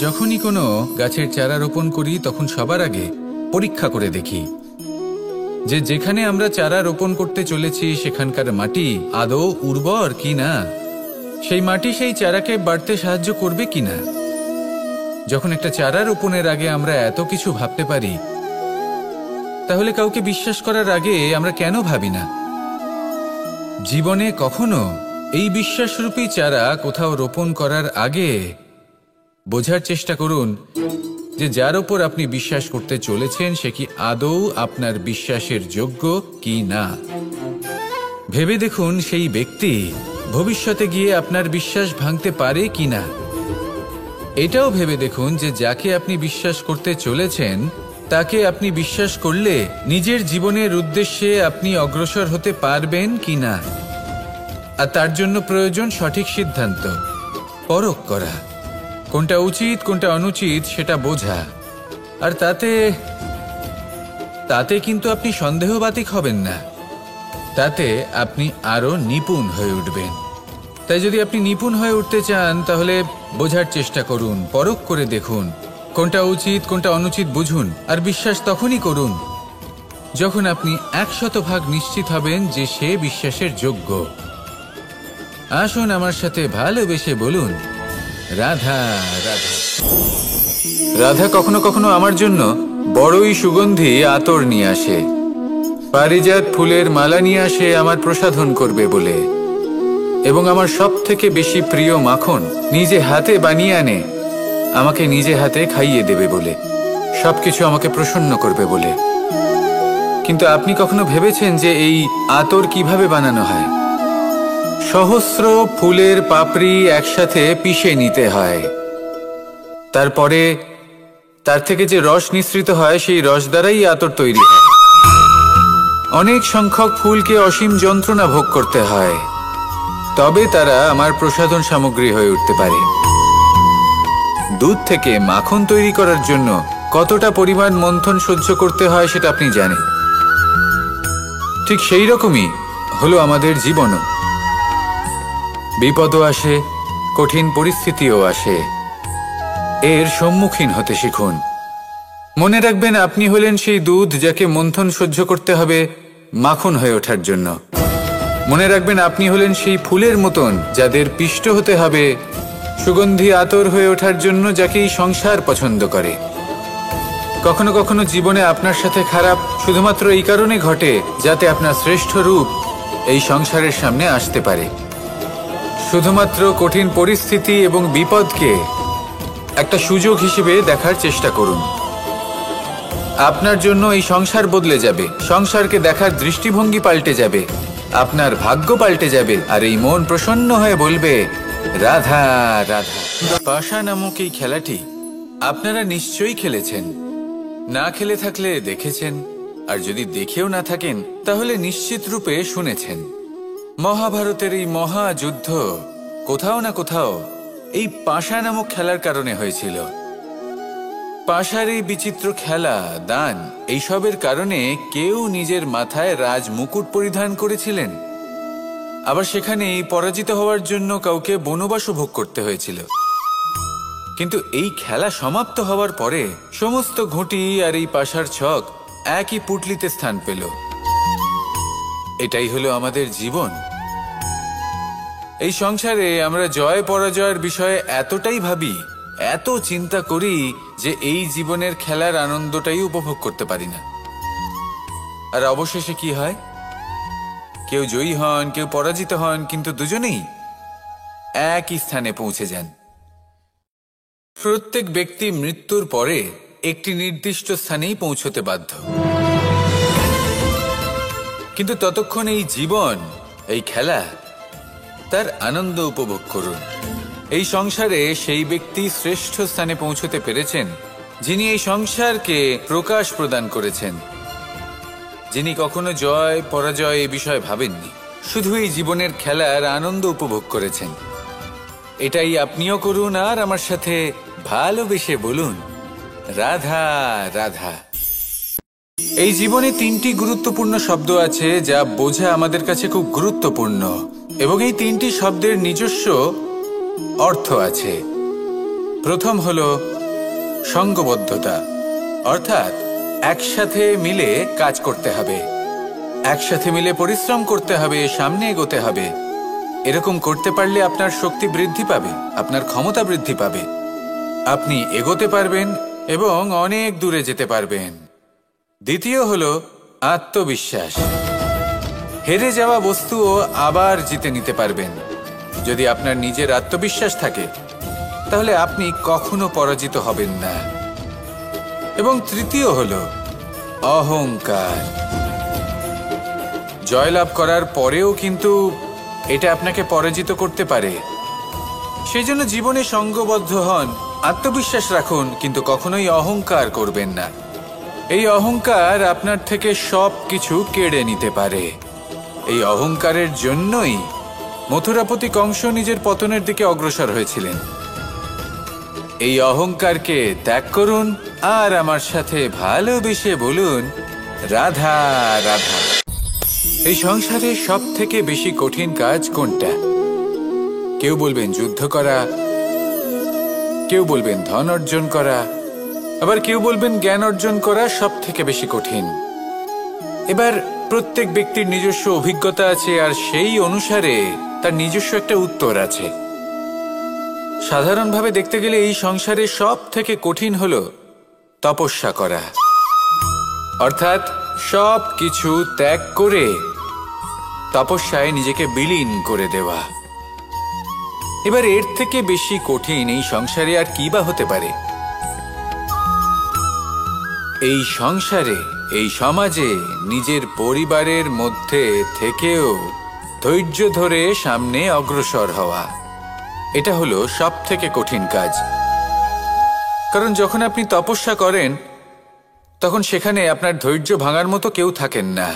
যখনই কোনো গাছের চারা রোপণ করি তখন সবার আগে পরীক্ষা করে দেখি যে যেখানে আমরা চারা রোপণ করতে চলেছি সেখানকার মাটি আদৌ উর্বর কি না, সেই মাটি সেই চারাকে বাড়তে সাহায্য করবে কিনা। যখন একটা চারা রোপণের আগে আমরা এত কিছু ভাবতে পারি, তাহলে কাউকে বিশ্বাস করার আগে আমরা কেন ভাবি না? জীবনে কখনো এই বিশ্বাসরূপী চারা কোথাও রোপণ করার আগে বোঝার চেষ্টা করুন যে যার উপর আপনি বিশ্বাস করতে চলেছেন সে কি আদৌ আপনার বিশ্বাসের যোগ্য কি না। ভেবে দেখুন সেই ব্যক্তি ভবিষ্যতে গিয়ে আপনার বিশ্বাস ভাঙতে পারে কি না। এটাও ভেবে দেখুন যে যাকে আপনি বিশ্বাস করতে চলেছেন তাকে আপনি বিশ্বাস করলে নিজের জীবনের উদ্দেশ্যে আপনি অগ্রসর হতে পারবেন কি না। আর তার জন্য প্রয়োজন সঠিক সিদ্ধান্ত, পরখ করা, কোনটা উচিত কোনটা অনুচিত সেটা বোঝা। আর তাতে কিন্তু আপনি সন্দেহবাতিক হবেন না, তাতে আপনি আরো নিপুণ হয়ে উঠবেন। তাই যদি আপনি নিপুণ হয়ে উঠতে চান তাহলে বোঝার চেষ্টা করুন, পরখ করে দেখুন, কোনটা উচিত কোনটা অনুচিত বুঝুন। আর বিশ্বাস তখনই করুন যখন আপনি 100% নিশ্চিত হবেন যে সে বিশ্বাসের যোগ্য। আসুন আমার সাথে ভালোবেসে বলুন, রাধা রাধা। রাধা কখনো কখনো আমার জন্য বড়ই সুগন্ধি আতর নিয়ে আসে, পারিজাত ফুলের মালা নিয়ে আসে আমার প্রসাধন করবে বলে, এবং আমার সব থেকে বেশি প্রিয় মাখন নিজে হাতে বানিয়ে আনে আমাকে নিজে হাতে খাইয়ে দেবে বলে, সবকিছু আমাকে প্রসন্ন করবে বলে। কিন্তু আপনি কখনো ভেবেছেন যে এই আতর কিভাবে বানানো হয়? সহস্র ফুলের পাপড়ি একসাথে পিষে নিতে হয়, তারপরে তার থেকে যে রস নিঃসৃত হয় সেই রস দ্বারাই আতর তৈরি হয়। অনেক সংখ্যক ফুলকে অসীম যন্ত্রণা ভোগ করতে হয়, তবে তারা আমার প্রসাধন সামগ্রী হয়ে উঠতে পারে। দুধ থেকে মাখন তৈরি করার জন্য কতটা পরিমাণ মন্থন সহ্য করতে হয় সেটা আপনি জানেন। ঠিক সেই রকমই হলো আমাদের জীবনও। বিপদও আসে, কঠিন পরিস্থিতিও আসে, এর সম্মুখীন হতে শিখুন। মনে রাখবেন আপনি হলেন সেই দুধ যাকে মন্থন সহ্য করতে হবে মাখন হয়ে ওঠার জন্য। মনে রাখবেন আপনি হলেন সেই ফুলের মতন যাদের পিষ্ট হতে হবে সুগন্ধি আতর হয়ে ওঠার জন্য, যাকে এই সংসার পছন্দ করে। কখনো কখনো জীবনে আপনার সাথে খারাপ শুধুমাত্র এই কারণে ঘটে যাতে আপনার শ্রেষ্ঠ রূপ এই সংসারের সামনে আসতে পারে। শুধুমাত্র কঠিন পরিস্থিতি এবং বিপদকে একটা সুযোগ হিসেবে দেখার চেষ্টা করুন। আপনার জন্য এই সংসার বদলে যাবে, সংসারকে দেখার দৃষ্টিভঙ্গি পাল্টে যাবে, আপনার ভাগ্য পাল্টে যাবে, আর এই মন প্রসন্ন হয়ে বলবে রাধা রাধা। পাশা নামক এই খেলাটি আপনারা নিশ্চয়ই খেলেছেন, না খেলে থাকলে দেখেছেন, আর যদি দেখেও না থাকেন তাহলে নিশ্চিত রূপে শুনেছেন। মহাভারতের এই মহাযুদ্ধ কোথাও না কোথাও এই পাশা নামক খেলার কারণে হয়েছিল। পাশার এই বিচিত্র খেলা, দান, এইসবের কারণে কেউ নিজের মাথায় রাজ মুকুট পরিধান করেছিলেন, আবার সেখানেই পরাজিত হওয়ার জন্য কাউকে বনবাসও ভোগ করতে হয়েছিল। কিন্তু এই খেলা সমাপ্ত হওয়ার পরে সমস্ত ঘুঁটি আর এই পাশার ছক একই পুটলিতে স্থান পেল। এটাই হলো আমাদের জীবন। এই সংসারে আমরা জয় পরাজয়ের বিষয়ে এতটাই ভাবি, এত চিন্তা করি যে এই জীবনের খেলার আনন্দটাই উপভোগ করতে পারি না। আর অবশেষে কি হয়? কেউ জয়ী হন, কেউ পরাজিত হন, কিন্তু দুজনেই একই স্থানে পৌঁছে যান। প্রত্যেক ব্যক্তি মৃত্যুর পরে একটি নির্দিষ্ট স্থানেই পৌঁছতে বাধ্য, কিন্তু ততক্ষণ এই জীবন, এই খেলা, তার আনন্দ উপভোগ করুন। এই সংসারে সেই ব্যক্তি শ্রেষ্ঠ স্থানে পৌঁছতে পেরেছেন যিনি এই সংসারকে প্রকাশ প্রদান করেছেন, যিনি কখনো জয় পরাজয় এ বিষয়ে ভাবেননি, শুধু এই জীবনের খেলার আনন্দ উপভোগ করেছেন। এটাই আপনিও করুন আর আমার সাথে ভালোবেসে বলুন রাধা রাধা। এই জীবনে তিনটি গুরুত্বপূর্ণ শব্দ আছে যা বোঝা আমাদের কাছে খুব গুরুত্বপূর্ণ, এবং এই তিনটি শব্দের নিজস্ব অর্থ আছে। প্রথম হলো সঙ্গবদ্ধতা, অর্থাৎ একসাথে মিলে কাজ করতে হবে, একসাথে মিলে পরিশ্রম করতে হবে, সামনে এগোতে হবে। এরকম করতে পারলে আপনার শক্তি বৃদ্ধি পাবে, আপনার ক্ষমতা বৃদ্ধি পাবে, আপনি এগোতে পারবেন এবং অনেক দূরে যেতে পারবেন। দ্বিতীয় হলো আত্মবিশ্বাস। হেরে যাওয়া বস্তুও আবার জিতে নিতে পারবেন। যদি আপনার নিজের আত্মবিশ্বাস থাকে তাহলে আপনি কখনো পরাজিত হবেন না। এবং তৃতীয় হলো অহংকার। জয়লাভ করার পরেও কিন্তু এটা আপনাকে পরাজিত করতে পারে। সেই জন্য জীবনে সঙ্গবদ্ধ হন, আত্মবিশ্বাস রাখুন, কিন্তু কখনোই অহংকার করবেন না। এই অহংকার আপনার থেকে সব কিছু কেড়ে নিতে পারে। এই অহংকারের জন্যই মথুরাপতি কংস নিজের পতনের দিকে অগ্রসর হয়েছিলেন। এই অহংকারকে ত্যাগ করুন আর আমার সাথে ভালোবেসে বলুন, রাধা রাধা। এই সংসারে সব থেকে বেশি কঠিন কাজ কোনটা? কেউ বলবেন যুদ্ধ করা, কেউ বলবেন ধন অর্জন করা, আবার কেউ বলবেন জ্ঞান অর্জন করা সব থেকে বেশি কঠিন। এবার প্রত্যেক ব্যক্তির নিজস্ব অভিজ্ঞতা আছে আর সেই অনুসারে তার নিজস্ব একটা উত্তর আছে। সাধারণভাবে দেখতে গেলে এই সংসারে সব থেকে কঠিন হলো তপস্যা করা, অর্থাৎ সব কিছু ত্যাগ করে তপস্যায় নিজেকে বিলীন করে দেওয়া। এবার এর থেকে বেশি কঠিন এই সংসারে আর কি বা হতে পারে? এই সংসারে, এই সমাজে, নিজের পরিবারের মধ্যে থেকেও ধৈর্য ধরে সামনে অগ্রসর হওয়া, এটা হলো সব থেকে কঠিন কাজ। কারণ যখন আপনি তপস্যা করেন তখন সেখানে আপনার ধৈর্য ভাঙার মতো কেউ থাকেন না,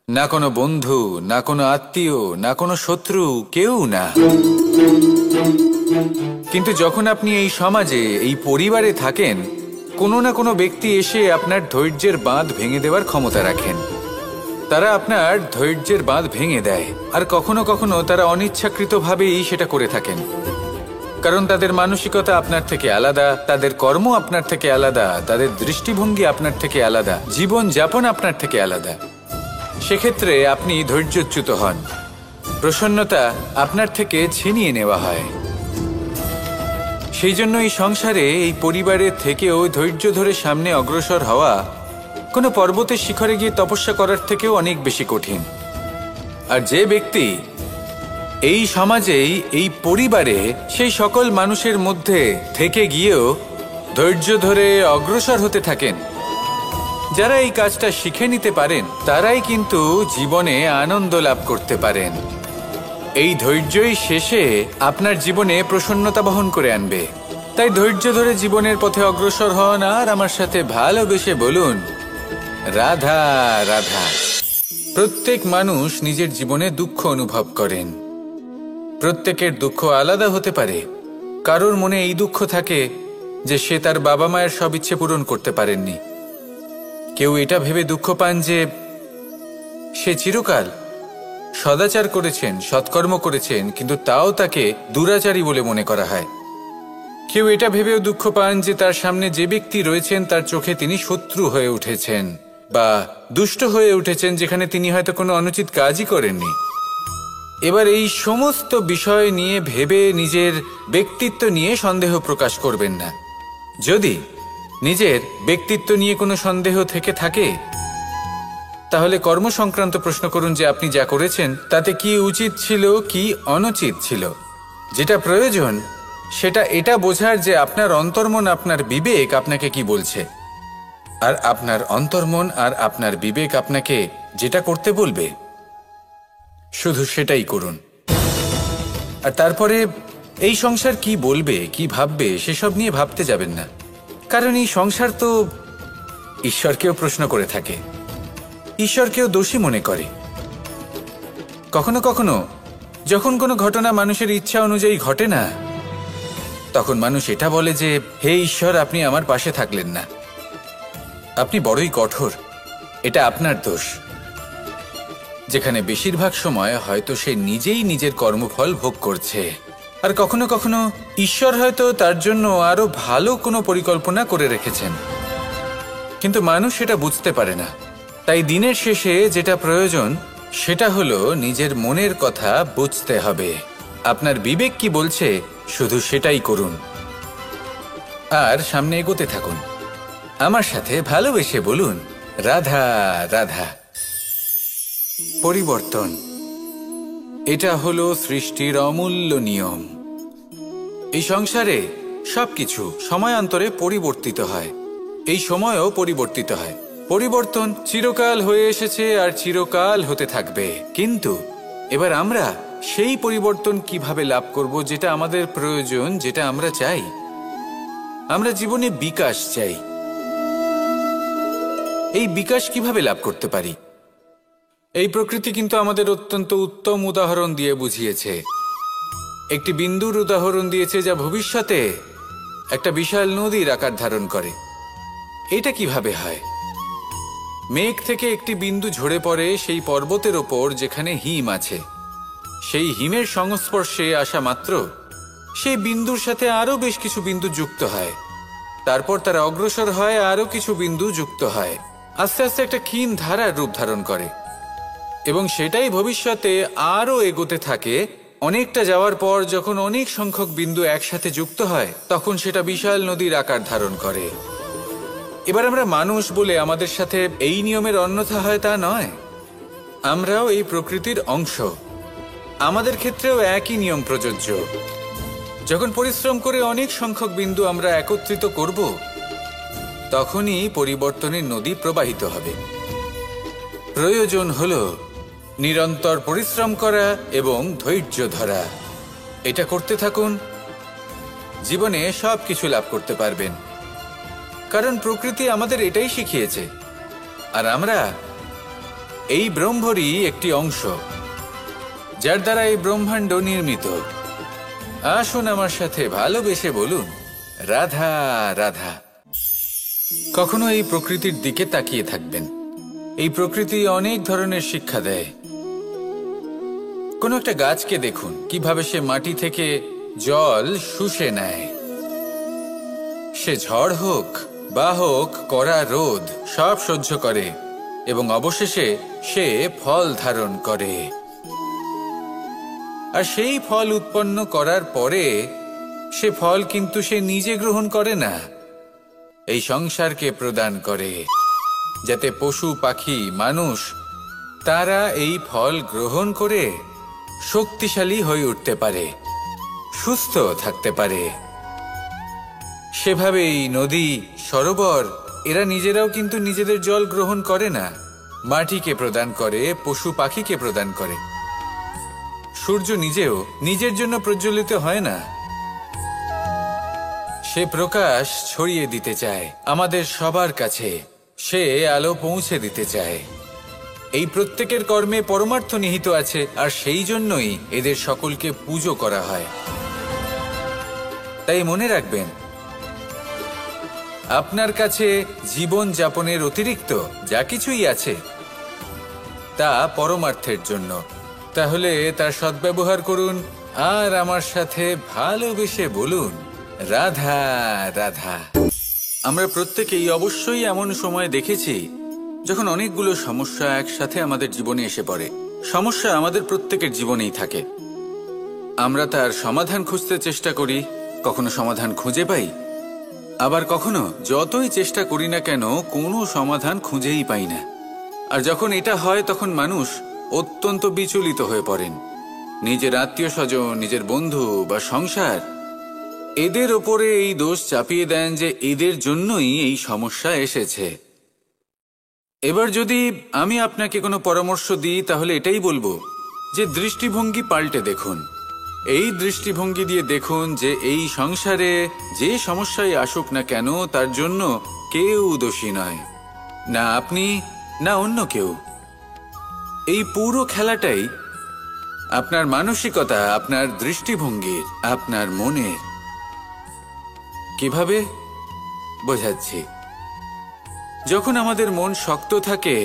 না কোনো বন্ধু, না কোনো আত্মীয়, না কোনো শত্রু, কেউ না। কিন্তু যখন আপনি এই সমাজে, এই পরিবারে থাকেন, কোনো না কোনো ব্যক্তি এসে আপনার ধৈর্যের বাঁধ ভেঙে দেওয়ার ক্ষমতা রাখেন। তারা আপনার ধৈর্যের বাঁধ ভেঙে দেয়, আর কখনো কখনো তারা অনিচ্ছাকৃতভাবেই সেটা করে থাকেন। কারণ তাদের মানসিকতা আপনার থেকে আলাদা, তাদের কর্ম আপনার থেকে আলাদা, তাদের দৃষ্টিভঙ্গি আপনার থেকে আলাদা, জীবন যাপন আপনার থেকে আলাদা। সেক্ষেত্রে আপনি ধৈর্যচ্যুত হন, প্রসন্নতা আপনার থেকে ছিনিয়ে নেওয়া হয়। সেই জন্য এই সংসারে, এই পরিবারের থেকেও ধৈর্য ধরে সামনে অগ্রসর হওয়া কোনো পর্বতের শিখরে গিয়ে তপস্যা করার থেকেও অনেক বেশি কঠিন। আর যে ব্যক্তি এই সমাজেই, এই পরিবারে, সেই সকল মানুষের মধ্যে থেকে গিয়েও ধৈর্য ধরে অগ্রসর হতে থাকেন, যারা এই কাজটা শিখে নিতে পারেন, তারাই কিন্তু জীবনে আনন্দ লাভ করতে পারেন। এই ধৈর্যই শেষে আপনার জীবনে প্রসন্নতা বহন করে আনবে। তাই ধৈর্য ধরে জীবনের পথে অগ্রসর হন আর আমার সাথে ভালোবেসে বলুন, রাধা রাধা। প্রত্যেক মানুষ নিজের জীবনে দুঃখ অনুভব করেন। প্রত্যেকের দুঃখ আলাদা হতে পারে। কারোর মনে এই দুঃখ থাকে যে সে তার বাবা মায়ের সব ইচ্ছে পূরণ করতে পারেননি। কেউ এটা ভেবে দুঃখ পান যে সে চিরকাল সদাচার করেছেন, সৎকর্ম করেছেন, কিন্তু তাও তাকে দুরাচারী বলে মনে করা হয়। কেউ এটা ভেবেও দুঃখ পান যে তার সামনে যে ব্যক্তি রয়েছেন তার চোখে তিনি শত্রু হয়ে উঠেছেন বা দুষ্ট হয়ে উঠেছেন, যেখানে তিনি হয়তো কোনো অনুচিত কাজই করেননি। এবার এই সমস্ত বিষয় নিয়ে ভেবে নিজের ব্যক্তিত্ব নিয়ে সন্দেহ প্রকাশ করবেন না। যদি নিজের ব্যক্তিত্ব নিয়ে কোনো সন্দেহ থেকে থাকে তাহলে কর্ম সংক্রান্ত প্রশ্ন করুন যে আপনি যা করেছেন তাতে কি উচিত ছিল, কি অনুচিত ছিল। যেটা প্রয়োজন সেটা এটা বোঝার যে আপনার অন্তর্মন, আপনার বিবেক আপনাকে কি বলছে, আর আপনার অন্তর্মন আর আপনার বিবেক আপনাকে যেটা করতে বলবে শুধু সেটাই করুন। আর তারপরে এই সংসার কি বলবে, কি ভাববে সেসব নিয়ে ভাবতে যাবেন না। কারণ এই সংসার তো ঈশ্বরকেও প্রশ্ন করে থাকে, ঈশ্বরকেও দোষী মনে করে। কখনো কখনো যখন কোনো ঘটনা মানুষের ইচ্ছা অনুযায়ী ঘটে না, তখন মানুষ এটা বলে যে হে ঈশ্বর, আপনি আমার পাশে থাকলেন না, আপনি বড়ই কঠোর, এটা আপনার দোষ। যেখানে বেশিরভাগ সময় হয়তো সে নিজেই নিজের কর্মফল ভোগ করছে। আর কখনো কখনো ঈশ্বর হয়তো তার জন্য আরো ভালো কোনো পরিকল্পনা করে রেখেছেন, কিন্তু মানুষ সেটা বুঝতে পারে না। তাই দিনের শেষে যেটা প্রয়োজন সেটা হলো নিজের মনের কথা বুঝতে হবে। আপনার বিবেক কি বলছে শুধু সেটাই করুন আর সামনে এগোতে থাকুন। আমার সাথে ভালোবেসে বলুন, রাধা রাধা। পরিবর্তন, এটা হলো সৃষ্টির অমূল্য নিয়ম। এই সংসারে সবকিছু সময়ান্তরে পরিবর্তিত হয়, এই সময়ও পরিবর্তিত হয়। পরিবর্তন চিরকাল হয়ে এসেছে আর চিরকাল হতে থাকবে, কিন্তু এবার আমরা সেই পরিবর্তন কিভাবে লাভ করব যেটা আমাদের প্রয়োজন, যেটা আমরা চাই। আমরা জীবনে বিকাশ চাই। এই বিকাশ কিভাবে লাভ করতে পারি? এই প্রকৃতি কিন্তু আমাদের অত্যন্ত উত্তম উদাহরণ দিয়ে বুঝিয়েছে। একটি বিন্দুর উদাহরণ দিয়েছে যা ভবিষ্যতে একটা বিশাল নদীর আকার ধারণ করে। এটা কিভাবে হয়? মেঘ থেকে একটি বিন্দু ঝরে পড়ে সেই পর্বতের ওপর যেখানে হিম আছে। সেই হিমের সংস্পর্শে আসা মাত্র সেই বিন্দুর সাথে আরো বেশ কিছু বিন্দু যুক্ত হয়। তারপর তারা অগ্রসর হয়, আরো কিছু বিন্দু যুক্ত হয়, আস্তে আস্তে একটা ক্ষীণ ধারার রূপ ধারণ করে এবং সেটাই ভবিষ্যতে আরো এগোতে থাকে। অনেকটা যাওয়ার পর যখন অনেক সংখ্যক বিন্দু একসাথে যুক্ত হয় তখন সেটা বিশাল নদীর আকার ধারণ করে। এবার আমরা মানুষ বলে আমাদের সাথে এই নিয়মের অন্যথা হয় তা নয়। আমরাও এই প্রকৃতির অংশ, আমাদের ক্ষেত্রেও একই নিয়ম প্রযোজ্য। যখন পরিশ্রম করে অনেক সংখ্যক বিন্দু আমরা একত্রিত করব তখনই পরিবর্তনের নদী প্রবাহিত হবে। প্রয়োজন হলো নিরন্তর পরিশ্রম করা এবং ধৈর্য ধরা। এটা করতে থাকুন, জীবনে সব কিছু লাভ করতে পারবেন, কারণ প্রকৃতি আমাদের এটাই শিখিয়েছে। আর আমরা এই ব্রহ্মরই একটি অংশ, যার দ্বারা এই ব্রহ্মাণ্ড নির্মিত। আসুন আমার সাথে ভালোবেসে বলুন, রাধা রাধা। কখনো এই প্রকৃতির দিকে তাকিয়ে থাকবেন। এই প্রকৃতি অনেক ধরনের শিক্ষা দেয়। কোনো একটা গাছকে দেখুন কিভাবে সে মাটি থেকে জল শুষে নেয়। সে ঝড় হোক বা হোক কড়া রোদ সব সহ্য করে এবং অবশেষে সে ফল ধারণ করে। আর সেই ফল উৎপন্ন করার পরে সে ফল কিন্তু সে নিজে গ্রহণ করে না, এই সংসারকে প্রদান করে, যাতে পশু পাখি মানুষ তারা এই ফল গ্রহণ করে শক্তিশালী হয়ে উঠতে পারে, সুস্থ থাকতে পারে। সেভাবেই নদী, সরোবর এরা নিজেরাও কিন্তু নিজেদের জল গ্রহণ করে না, মাটিকে প্রদান করে, পশু পাখিকে প্রদান করে। সূর্য নিজেও নিজের জন্য প্রজ্বলিত হয় না, সে প্রকাশ ছড়িয়ে দিতে চায় আমাদের সবার কাছে, সে আলো পৌঁছে দিতে চায়। এই প্রত্যেকের কর্মে পরমার্থ নিহিত আছে, আর সেই জন্যই এদের সকলকে পুজো করা হয়। তাই মনে রাখবেন, আপনার কাছে জীবন যাপনের অতিরিক্ত যা কিছুই আছে তা পরমার্থের জন্য। তাহলে তার সদ্ব্যবহার করুন আর আমার সাথে ভালোবেসে বলুন, রাধা রাধা। আমরা প্রত্যেকেই অবশ্যই এমন সময় দেখেছি যখন অনেকগুলো সমস্যা একসাথে আমাদের জীবনে এসে পড়ে। সমস্যা আমাদের প্রত্যেকের জীবনেই থাকে। আমরা তার সমাধান খুঁজতে চেষ্টা করি, কখনো সমাধান খুঁজে পাই, আবার কখনো যতই চেষ্টা করি না কেন কোনো সমাধান খুঁজেই পাই না। আর যখন এটা হয় তখন মানুষ অত্যন্ত বিচলিত হয়ে পড়েন। নিজের আত্মীয় স্বজন, নিজের বন্ধু বা সংসার এদের ওপরে এই দোষ চাপিয়ে দেন যে এদের জন্যই এই সমস্যা এসেছে। এবার যদি আমি আপনাকে কোনো পরামর্শ দিই তাহলে এটাই বলবো যে দৃষ্টিভঙ্গি পাল্টে দেখুন। এই দৃষ্টিভঙ্গি দিয়ে দেখুন যে এই সংসারে যে সমস্যায় আসুক না কেন তার জন্য কেউ দোষী নয়, না আপনি না অন্য কেউ। এই পুরো খেলাটাই আপনার মানসিকতা, আপনার দৃষ্টিভঙ্গির, আপনার মনের। কিভাবে বোঝাচ্ছি? যখন আমাদের মন শক্ত থাকে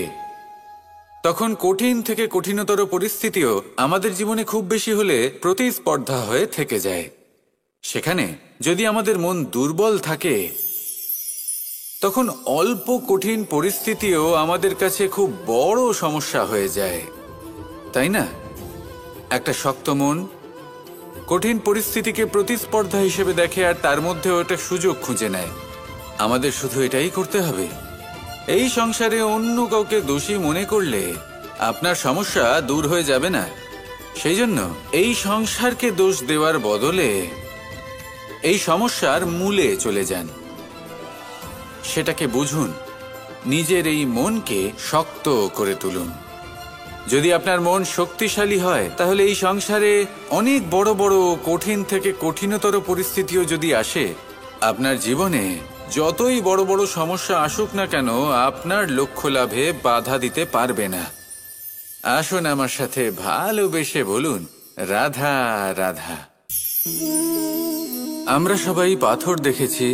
তখন কঠিন থেকে কঠিনতর পরিস্থিতিও আমাদের জীবনে খুব বেশি হলে প্রতিস্পর্ধা হয়ে থেকে যায়। সেখানে যদি আমাদের মন দুর্বল থাকে, তখন অল্প কঠিন পরিস্থিতিও আমাদের কাছে খুব বড় সমস্যা হয়ে যায়, তাই না? একটা শক্ত মন কঠিন পরিস্থিতিকে প্রতিস্পর্ধা হিসেবে দেখে আর তার মধ্যেও একটা সুযোগ খুঁজে নেয়। আমাদের শুধু এটাই করতে হবে। এই সংসারে অন্য কাউকে দোষী মনে করলে আপনার সমস্যা দূর হয়ে যাবে না। সেই জন্য এই সংসারকে দোষ দেওয়ার বদলে এই সমস্যার মূলে চলে যান, সেটাকে বুঝুন, নিজের এই মনকে শক্ত করে তুলুন। যদি আপনার মন শক্তিশালী হয়, তাহলে এই সংসারে অনেক বড় বড় কঠিন থেকে কঠিনতর পরিস্থিতিও যদি আসে, আপনার জীবনে যতই বড় বড় সমস্যা আসুক না কেন, আপনার লক্ষ্য লাভে বাধা দিতে পারবে না। আসুন আমার সাথে ভালোবেসে বলুন, রাধা রাধা। আমরা সবাই পাথর দেখেছি,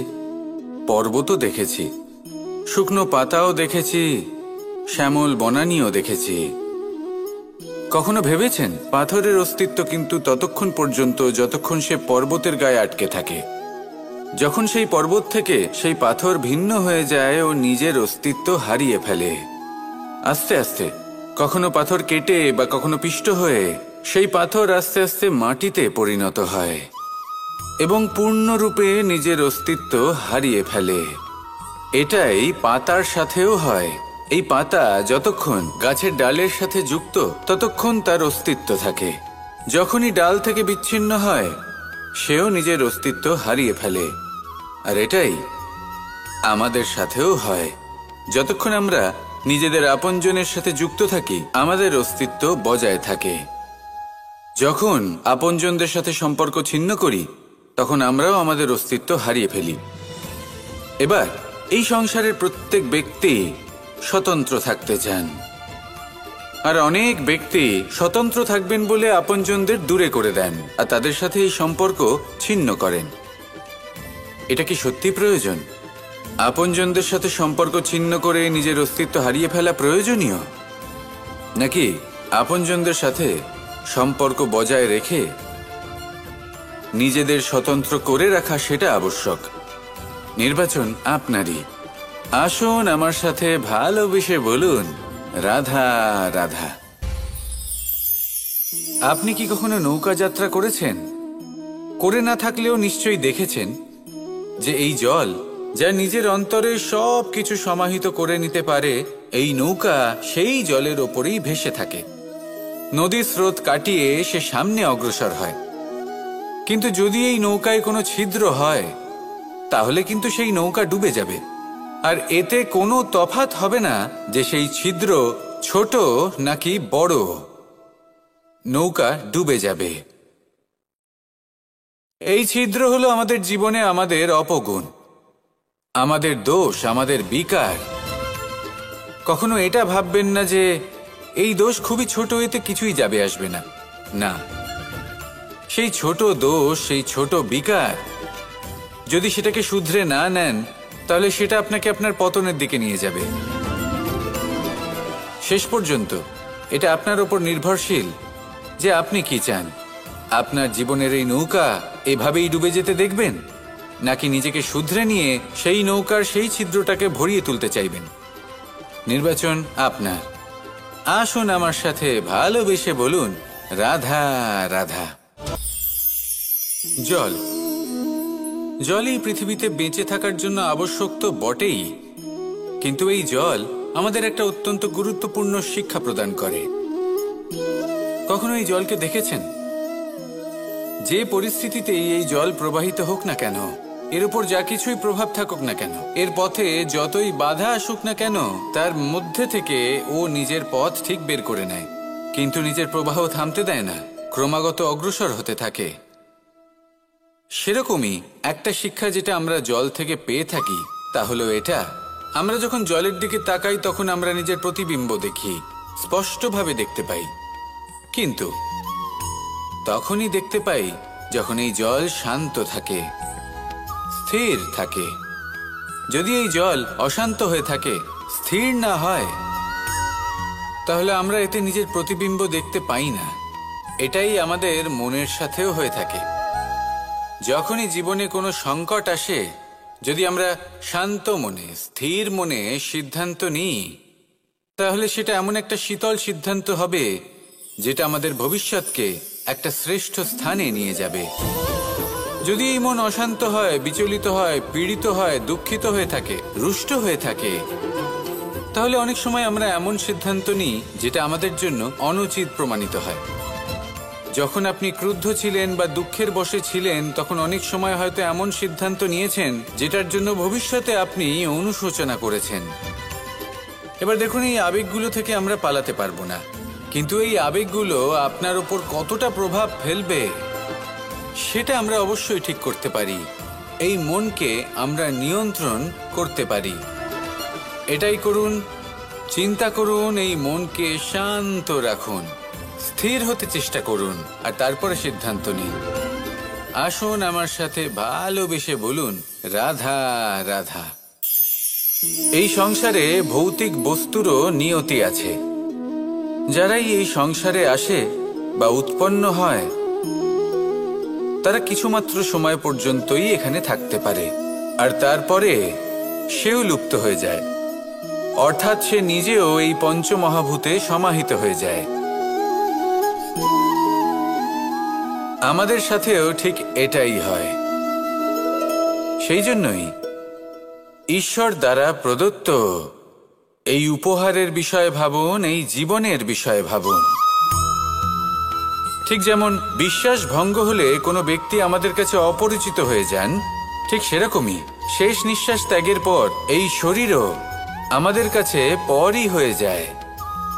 পর্বতও দেখেছি, শুকনো পাতাও দেখেছি, শ্যামল বনানীও দেখেছি। কখনো ভেবেছেন পাথরের অস্তিত্ব কিন্তু ততক্ষণ পর্যন্ত যতক্ষণ সে পর্বতের গায়ে আটকে থাকে। যখন সেই পর্বত থেকে সেই পাথর ভিন্ন হয়ে যায় ও নিজের অস্তিত্ব হারিয়ে ফেলে। আস্তে আস্তে কখনো পাথর কেটে বা কখনো পিষ্ট হয়ে সেই পাথর আস্তে আস্তে মাটিতে পরিণত হয় এবং পূর্ণরূপে নিজের অস্তিত্ব হারিয়ে ফেলে। এটাই পাতার সাথেও হয়। এই পাতা যতক্ষণ গাছের ডালের সাথে যুক্ত ততক্ষণ তার অস্তিত্ব থাকে। যখনই ডাল থেকে বিচ্ছিন্ন হয়, সেও নিজের অস্তিত্ব হারিয়ে ফেলে। আর এটাই আমাদের সাথেও হয়। যতক্ষণ আমরা নিজেদের আপনজনের সাথে যুক্ত থাকি, আমাদের অস্তিত্ব বজায় থাকে। যখন আপনজনদের সাথে সম্পর্ক ছিন্ন করি, তখন আমরাও আমাদের অস্তিত্ব হারিয়ে ফেলি। এবার এই সংসারের প্রত্যেক ব্যক্তি স্বতন্ত্র থাকতে চান, আর অনেক ব্যক্তি স্বতন্ত্র থাকবেন বলে আপনজনদের দূরে করে দেন আর তাদের সাথে এই সম্পর্ক ছিন্ন করেন। এটা কি সত্যি প্রয়োজন? আপনজনদের সাথে সম্পর্ক ছিন্ন করে নিজের অস্তিত্ব হারিয়ে ফেলা প্রয়োজনীয়, নাকি আপনজনদের সাথে সম্পর্ক বজায় রেখে নিজেদের স্বতন্ত্র করে রাখা সেটা আবশ্যক? নির্বাচন আপনারই। আসুন আমার সাথে ভালোবেসে বলুন, রাধা রাধা। আপনি কি কখনো নৌকা যাত্রা করেছেন? করে না থাকলেও নিশ্চয়ই দেখেছেন যে এই জল যা নিজের অন্তরে সব কিছু সমাহিত করে নিতে পারে, এই নৌকা সেই জলের ওপরেই ভেসে থাকে। নদীর স্রোত কাটিয়ে সে সামনে অগ্রসর হয়। কিন্তু যদি এই নৌকায় কোনো ছিদ্র হয়, তাহলে কিন্তু সেই নৌকা ডুবে যাবে। আর এতে কোনো তফাৎ হবে না যে সেই ছিদ্র ছোট নাকি বড়, নৌকা ডুবে যাবে। এই ছিদ্র হলো আমাদের জীবনে আমাদের অপগুণ, আমাদের দোষ, আমাদের বিকার। কখনো এটা ভাববেন না যে এই দোষ খুবই ছোট, এতে কিছুই যাবে আসবে না। না, সেই ছোট দোষ, সেই ছোট বিকার যদি সেটাকে শুধরে না নেন, তাহলে সেটা আপনাকে আপনার পতনের দিকে নিয়ে যাবে। শেষ পর্যন্ত এটা আপনার ওপর নির্ভরশীল যে আপনি কি চান। আপনার জীবনের এই নৌকা এভাবেই ডুবে যেতে দেখবেন, নাকি নিজেকে শুধরে নিয়ে সেই নৌকার সেই ছিদ্রটাকে ভরিয়ে তুলতে চাইবেন? নির্বাচন আপনার। আসুন আমার সাথে ভালোবেসে বলুন, রাধা রাধা। জল, জলই পৃথিবীতে বেঁচে থাকার জন্য আবশ্যক তো বটেই, কিন্তু এই জল আমাদের একটা অত্যন্ত গুরুত্বপূর্ণ শিক্ষা প্রদান করে। কখনো এই জলকে দেখেছেন? যে পরিস্থিতিতেই এই জল প্রবাহিত হোক না কেন, এর উপর যা কিছুই প্রভাব থাকুক না কেন, এর পথে যতই বাধা আসুক না কেন, তার মধ্যে থেকে ও নিজের পথ ঠিক বের করে নেয়, কিন্তু নিজের প্রবাহ থামতে দেয় না, ক্রমাগত অগ্রসর হতে থাকে। সেরকমই একটা শিক্ষা যেটা আমরা জল থেকে পেয়ে থাকি, তা হলো এটা: আমরা যখন জলের দিকে তাকাই, তখন আমরা নিজের প্রতিবিম্ব দেখি, স্পষ্টভাবে দেখতে পাই। কিন্তু তখনই দেখতে পাই যখন এই জল শান্ত থাকে, স্থির থাকে। যদি এই জল অশান্ত হয়ে থাকে, স্থির না হয়, তাহলে আমরা এতে নিজের প্রতিবিম্ব দেখতে পাই না। এটাই আমাদের মনের সাথেও হয়ে থাকে। যখনই জীবনে কোনো সংকট আসে, যদি আমরা শান্ত মনে, স্থির মনে সিদ্ধান্ত নিই, তাহলে সেটা এমন একটা শীতল সিদ্ধান্ত হবে যেটা আমাদের ভবিষ্যৎকে একটা শ্রেষ্ঠ স্থানে নিয়ে যাবে। যদি এই মন অশান্ত হয়, বিচলিত হয়, পীড়িত হয়, দুঃখিত হয়ে থাকে, রুষ্ট হয়ে থাকে, তাহলে অনেক সময় আমরা এমন সিদ্ধান্ত নিই যেটা আমাদের জন্য অনুচিত প্রমাণিত হয়। যখন আপনি ক্রুদ্ধ ছিলেন বা দুঃখের বশে ছিলেন, তখন অনেক সময় হয়তো এমন সিদ্ধান্ত নিয়েছেন যেটার জন্য ভবিষ্যতে আপনি অনুশোচনা করেছেন। এবার দেখুন, এই আবেগগুলো থেকে আমরা পালাতে পারবো না, কিন্তু এই আবেগগুলো আপনার উপর কতটা প্রভাব ফেলবে সেটা আমরা অবশ্যই ঠিক করতে পারি। এই মনকে আমরা নিয়ন্ত্রণ করতে পারি। এটাই করুন, চিন্তা করুন, এই মনকে শান্ত রাখুন, স্থির হতে চেষ্টা করুন, আর তারপরে সিদ্ধান্ত নিন। আসুন আমার সাথে ভালোবেসে বলুন, রাধা রাধা। এই সংসারে ভৌতিক বস্তুরও নিয়তি আছে। যারাই এই সংসারে আসে বা উৎপন্ন হয়, তারা কিছুমাত্র সময় পর্যন্তই এখানে থাকতে পারে, আর তারপরে সেও লুপ্ত হয়ে যায়, অর্থাৎ সে নিজেও এই পঞ্চমহাভূতে সমাহিত হয়ে যায়। আমাদের সাথেও ঠিক এটাই হয়। সেই জন্যই ঈশ্বর দ্বারা প্রদত্ত এই উপহারের বিষয়ে ভাবুন, এই জীবনের বিষয়ে ভাবুন। ঠিক যেমন বিশ্বাস ভঙ্গ হলে কোনো ব্যক্তি আমাদের কাছে অপরিচিত হয়ে যান, ঠিক সেরকমই শেষ নিঃশ্বাস ত্যাগের পর এই শরীরও আমাদের কাছে পরই হয়ে যায়।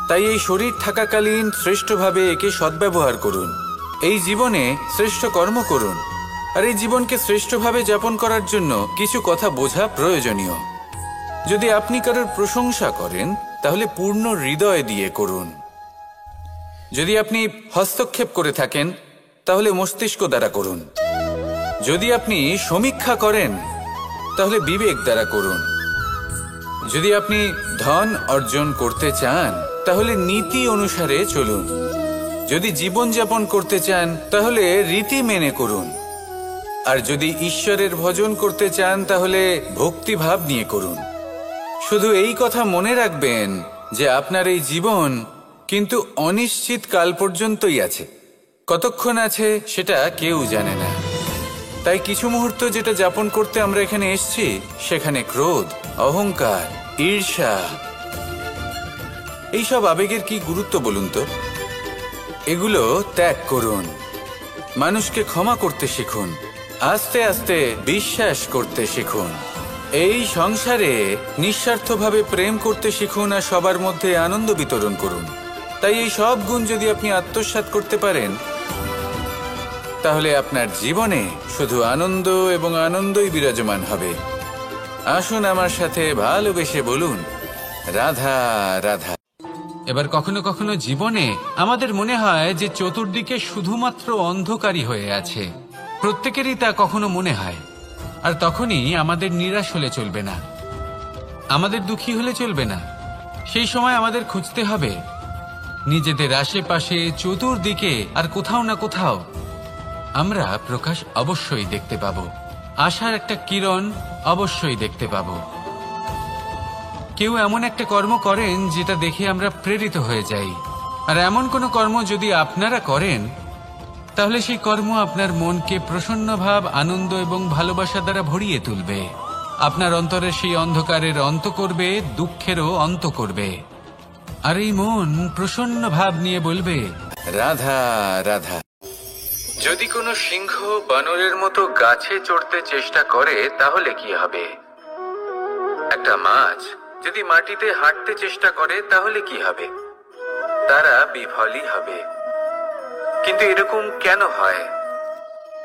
তাই এই শরীর থাকাকালীন শ্রেষ্ঠভাবে একে সদ্ব্যবহার করুন, এই জীবনে শ্রেষ্ঠ কর্ম করুন, আর এই জীবনকে শ্রেষ্ঠভাবে যাপন করার জন্য কিছু কথা বোঝা প্রয়োজনীয়। যদি আপনি কারোর প্রশংসা করেন, তাহলে পূর্ণ হৃদয় দিয়ে করুন। যদি আপনি হস্তক্ষেপ করে থাকেন, তাহলে মস্তিষ্ক দ্বারা করুন। যদি আপনি সমীক্ষা করেন, তাহলে বিবেক দ্বারা করুন। যদি আপনি ধন অর্জন করতে চান, তাহলে নীতি অনুসারে চলুন। যদি জীবনযাপন করতে চান, তাহলে রীতি মেনে করুন। আর যদি ঈশ্বরের ভজন করতে চান, তাহলে ভক্তিভাব নিয়ে করুন। শুধু এই কথা মনে রাখবেন যে আপনার এই জীবন কিন্তু অনিশ্চিত কাল পর্যন্তই আছে। কতক্ষণ আছে সেটা কেউ জানে না। তাই কিছু মুহূর্ত যেটা যাপন করতে আমরা এখানে এসেছি, সেখানে ক্রোধ, অহংকার, ঈর্ষা, এইসব আবেগের কি গুরুত্ব বলুন তো? এগুলো ত্যাগ করুন। মানুষকে ক্ষমা করতে শিখুন, আস্তে আস্তে বিশ্বাস করতে শিখুন। এই সংসারে নিঃস্বার্থভাবে প্রেম করতে শিখুন, আর সবার মধ্যে আনন্দ বিতরণ করুন। তাই এই সব গুণ যদি আপনি আত্মসাৎ করতে পারেন, তাহলে আপনার জীবনে শুধু আনন্দ এবং আনন্দই বিরাজমান হবে। আসুন আমার সাথে ভালোবেসে বলুন, রাধা রাধা। এবার কখনো কখনো জীবনে আমাদের মনে হয় যে চতুর্দিকে শুধুমাত্র অন্ধকারই হয়ে আছে। প্রত্যেকেরই তা কখনো মনে হয়। আর তখনই আমাদের নিরাশ হলে চলবে না, আমাদের দুঃখী হলে চলবে না। সেই সময় আমাদের খুঁজতে হবে নিজেদের আশেপাশে, চতুর্দিকে, আর কোথাও না কোথাও আমরা প্রকাশ অবশ্যই দেখতে পাব, আশার একটা কিরণ অবশ্যই দেখতে পাব। কেউ এমন একটা কর্ম করেন যেটা দেখে আমরা প্রেরিত হয়ে যাই, আর এমন কোনো কর্ম যদি আপনারা করেন, তাহলে সেই কর্ম আপনার মনকে প্রসন্ন ভাব, আনন্দ এবং ভালোবাসা দ্বারা ভরিয়ে তুলবে। আপনার অন্তরের সেই অন্ধকারের অন্ত করবে, দুঃখেরও অন্ত করবে। আর এই মন প্রসন্ন ভাব নিয়ে বলবে, রাধা রাধা। যদি কোনো সিংহ বানরের মতো গাছে চড়তে চেষ্টা করে, তাহলে কি হবে? একটা মাছ যদি মাটিতে হাঁটতে চেষ্টা করে, তাহলে কি হবে? তারা বিফলই হবে। কিন্তু এরকম কেন হয়?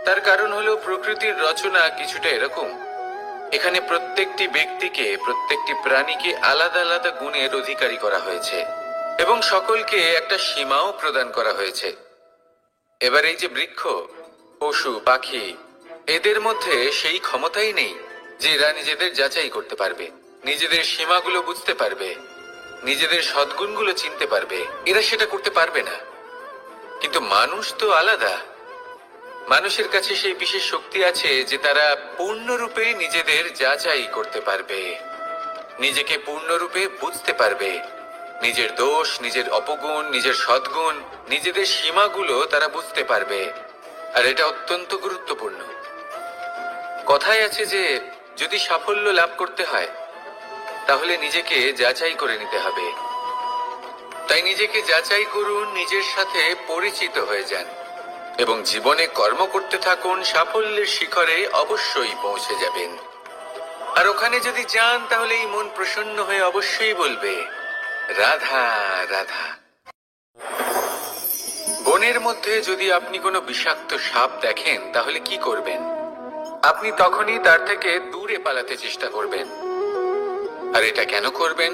তার কারণ হলো প্রকৃতির রচনা কিছুটা এরকম। এখানে প্রত্যেকটি ব্যক্তিকে, প্রত্যেকটি প্রাণীকে আলাদা আলাদা গুণের অধিকারী করা হয়েছে, এবং সকলকে একটা সীমাও প্রদান করা হয়েছে। এবার এই যে বৃক্ষ, পশু, পাখি, এদের মধ্যে সেই ক্ষমতাই নেই যে এরা নিজেদের যাচাই করতে পারবে, নিজেদের সীমাগুলো বুঝতে পারবে, নিজেদের সদ্গুণগুলো চিনতে পারবে, এরা সেটা করতে পারবে না। কিন্তু মানুষ তো আলাদা। মানুষের কাছে সেই বিশেষ শক্তি আছে যে তারা পূর্ণরূপে নিজেদের যাচাই করতে পারবে, নিজেকে পূর্ণরূপে বুঝতে পারবে, নিজের দোষ, নিজের অপগুণ, নিজের সদ্গুণ, নিজেদের সীমাগুলো তারা বুঝতে পারবে। আর এটা অত্যন্ত গুরুত্বপূর্ণ। কথায় আছে যে যদি সাফল্য লাভ করতে হয় তাহলে নিজেকে যাচাই করে নিতে হবে। তাই নিজেকে যাচাই করুন, নিজের সাথে পরিচিত হয়ে যান এবং জীবনে কর্ম করতে থাকুন। সাফল্যের শিখরে অবশ্যই পৌঁছে যাবেন। আর ওখানে যদি যান তাহলে এই মন প্রসন্ন হয়ে অবশ্যই বলবে, রাধা রাধা। বনের মধ্যে যদি আপনি কোনো বিষাক্ত সাপ দেখেন তাহলে কি করবেন? আপনি তখনই তার থেকে দূরে পালাতে চেষ্টা করবেন। আর এটা কেন করবেন?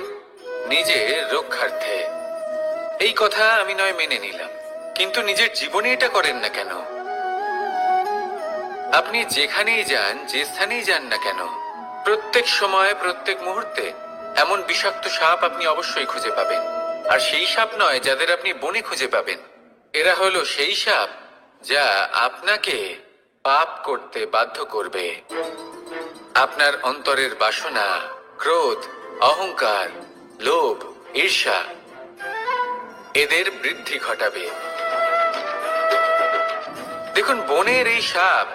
নিজের রক্ষার্থে। এই কথা আমি নয় মেনে নিলাম, কিন্তু নিজের জীবনে এটা করেন না কেন? আপনি যেখানেই যান, যে স্থানেই যান না কেন, প্রত্যেক সময়, প্রত্যেক মুহূর্তে এমন বিষাক্ত সাপ আপনি অবশ্যই খুঁজে পাবেন। আর সেই সাপ নয় যাদের আপনি বনে খুঁজে পাবেন, এরা হলো সেই সাপ যা আপনাকে পাপ করতে বাধ্য করবে। আপনার অন্তরের বাসনা, ক্রোধ, অহংকার, লোভ, ঈর্ষা এদের বৃদ্ধি ঘটাবে। দেখুন, বনের এই সাপ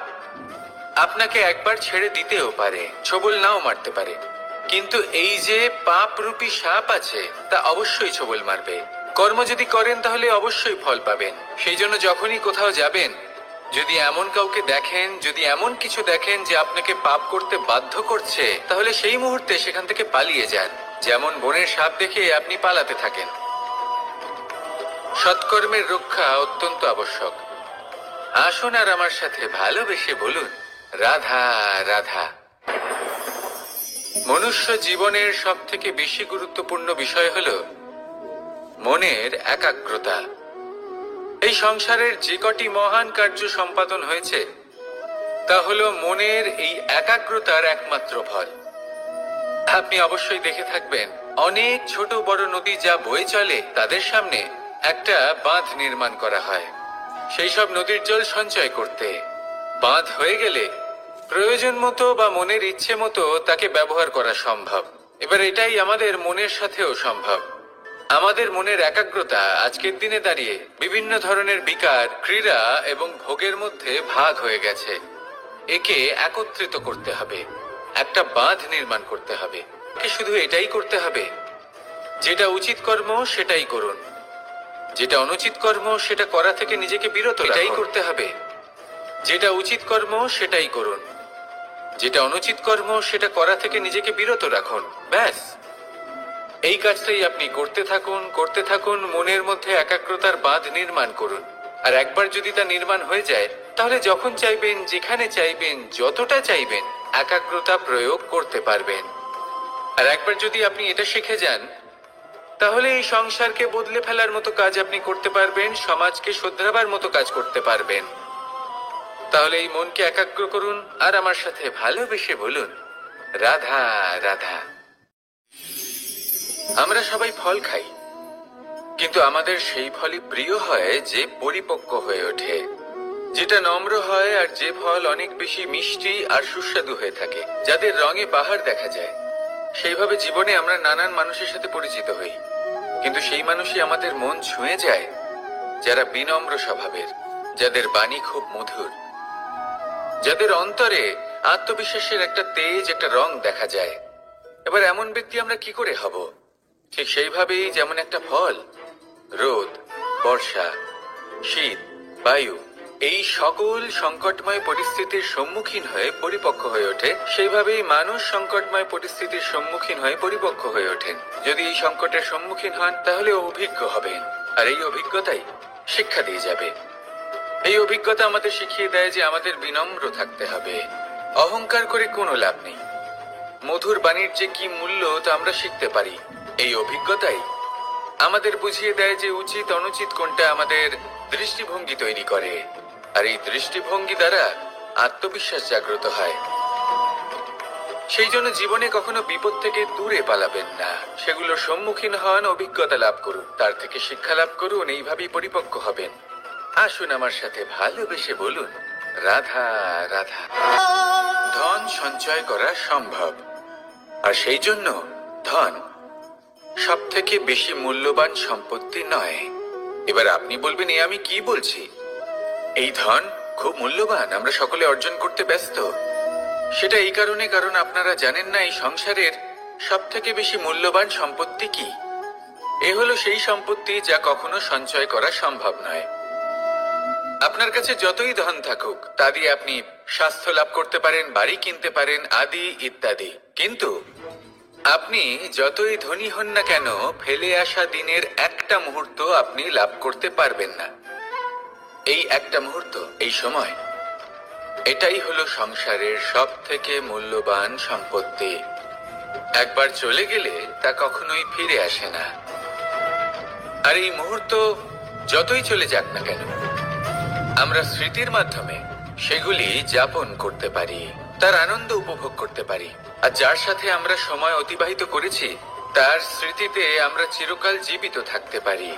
আপনাকে একবার ছেড়ে দিতেও পারে, ছোবল নাও মারতে পারে, কিন্তু এই যে পাপরূপী সাপ আছে তা অবশ্যই ছোবল মারবে। কর্ম যদি করেন তাহলে অবশ্যই ফল পাবেন। সেই জন্য যখনই কোথাও যাবেন, যদি এমন কাউকে দেখেন, যদি এমন কিছু দেখেন যে আপনাকে পাপ করতে বাধ্য করছে, তাহলে সেই মুহূর্তে সেখান থেকে পালিয়ে যান। যেমন বনের সাপ দেখে আপনি পালাতে থাকেন। সৎকর্মের রক্ষা অত্যন্ত আবশ্যক। আসুন আর আমার সাথে ভালোবেসে বলুন, রাধা রাধা। মনুষ্য জীবনের সব থেকে বেশি গুরুত্বপূর্ণ বিষয় হল মনের একাগ্রতা। এই সংসারের যে কটি মহান কার্য সম্পাদন হয়েছে তা হল মনের এই একাগ্রতার একমাত্র ফল। আপনি অবশ্যই দেখে থাকবেন, অনেক ছোট বড় নদী যা বয়ে চলে তাদের সামনে একটা বাঁধ নির্মাণ করা হয় সেই সব নদীর জল সঞ্চয় করতে। বাঁধ হয়ে গেলে প্রয়োজন মতো বা মনের ইচ্ছে মতো তাকে ব্যবহার করা সম্ভব। এবার এটাই আমাদের মনের সাথেও সম্ভব। আমাদের মনের একাগ্রতা আজকের দিনে দাঁড়িয়ে বিভিন্ন ধরনের বিকার, ক্রীড়া এবং ভোগের মধ্যে ভাগ হয়ে গেছে। একে একত্রিত করতে হবে, একটা বাঁধ নির্মাণ করতে হবে। শুধু এটাই করতে হবে, যেটা উচিত কর্ম সেটাই করুন, যেটা অনুচিত কর্ম সেটা করা থেকে নিজেকে বিরত রাখুন। এটাই করতে হবে, যেটা উচিত কর্ম সেটাই করুন, যেটা অনুচিত কর্ম সেটা করা থেকে নিজেকে বিরত রাখুন। ব্যাস, এই কাজটাই আপনি করতে থাকুন, করতে থাকুন। মনের মধ্যে একাগ্রতার বাঁধ নির্মাণ করুন। আর একবার যদি তা নির্মাণ হয়ে যায় তাহলে যখন চাইবেন, যেখানে চাইবেন, যতটা চাইবেন একাগ্রতা প্রয়োগ করতে পারবেন। আর একবার যদি আপনি এটা শিখে যান তাহলে এই সংসারকে বদলে ফেলার মতো কাজ আপনি করতে পারবেন, সমাজকে শুধরাবার মতো কাজ করতে পারবেন। তাহলে এই মনকে একাগ্র করুন আর আমার সাথে ভালোবেসে বলুন, রাধা রাধা। আমরা সবাই ফল খাই, কিন্তু আমাদের সেই ফলই প্রিয় হয় যে পরিপক্ক হয়ে ওঠে, যেটা নম্র হয়, আর যে ফল অনেক বেশি মিষ্টি আর সুস্বাদু হয়ে থাকে, যাদের রঙে বাহার দেখা যায়। সেইভাবে জীবনে আমরা নানান মানুষের সাথে পরিচিত হই, কিন্তু সেই মানুষই আমাদের মন ছুঁয়ে যায় যারা বিনম্র স্বভাবের, যাদের বাণী খুব মধুর, যাদের অন্তরে আত্মবিশ্বাসের একটা তেজ, একটা রং দেখা যায়। এবার এমন ব্যক্তি আমরা কি করে হব? ঠিক সেইভাবেই যেমন একটা ফল রোদ, বর্ষা, শীত, বায়ু এই সকল সংকটময় পরিস্থিতির সম্মুখীন হয়ে পরিপক্ক হয়ে ওঠে, সেইভাবেই মানুষ সংকটময় পরিস্থিতির সম্মুখীন হয়ে পরিপক্ক হয়ে ওঠেন। যদি এই সংকটের সম্মুখীন হন তাহলে অভিজ্ঞ হবেন, আর এই অভিজ্ঞতাই শিক্ষা দিয়ে যাবে। এই অভিজ্ঞতা আমাদের শিখিয়ে দেয় যে আমাদের বিনম্র থাকতে হবে। অহংকার করে কোনো লাভ নেই। মধুর বাণীর যে কি মূল্য তা আমরা শিখতে পারি। এই অভিজ্ঞতাই আমাদের বুঝিয়ে দেয় যে উচিত অনুচিত কোনটা, আমাদের দৃষ্টিভঙ্গি তৈরি করে, আর এই দৃষ্টিভঙ্গি দ্বারা আত্মবিশ্বাস জাগ্রত হয়। সেই জন্য জীবনে কখনো বিপদ থেকে দূরে পালাবেন না, সেগুলোর সম্মুখীন হন, অভিজ্ঞতা লাভ করুন, তার থেকে শিক্ষা লাভ করুন, এইভাবেই পরিপক্ক হবেন। আসুন আমার সাথে ভালোবেসে বলুন, রাধা রাধা। ধন সঞ্চয় করা সম্ভব, আর সেই জন্য ধন সব থেকে বেশি মূল্যবান সম্পত্তি নয়। এবার আপনি বলবেন, এ আমি কি বলছি? এই ধন খুব মূল্যবান, আমরা সকলে অর্জন করতে ব্যস্ত। সেটা এই কারণে, কারণ আপনারা জানেন না এই সংসারের সব থেকে বেশি মূল্যবান সম্পত্তি কি। এ হলো সেই সম্পত্তি যা কখনো সঞ্চয় করা সম্ভব নয়। আপনার কাছে যতই ধন থাকুক, তা দিয়ে আপনি স্বাস্থ্য লাভ করতে পারেন, বাড়ি কিনতে পারেন, আদি ইত্যাদি, কিন্তু আপনি যতই ধনী হন না কেন, ফেলে আসা দিনের একটা মুহূর্ত আপনি লাভ করতে পারবেন না। এই একটা মুহূর্ত, এই সময়, এটাই হলো সংসারের সব থেকে মূল্যবান সম্পত্তি। একবার চলে গেলে তা কখনোই ফিরে আসে না। আর এই মুহূর্ত যতই চলে যাক না কেন, আমরা স্মৃতির মাধ্যমে সেগুলি যাপন করতে পারি, তার আনন্দ উপভোগ করতে পারি। আর যার সাথে আমরা সময় অতিবাহিত করেছি, তার স্মৃতিতে আমরা চিরকাল জীবিত থাকতে পারি।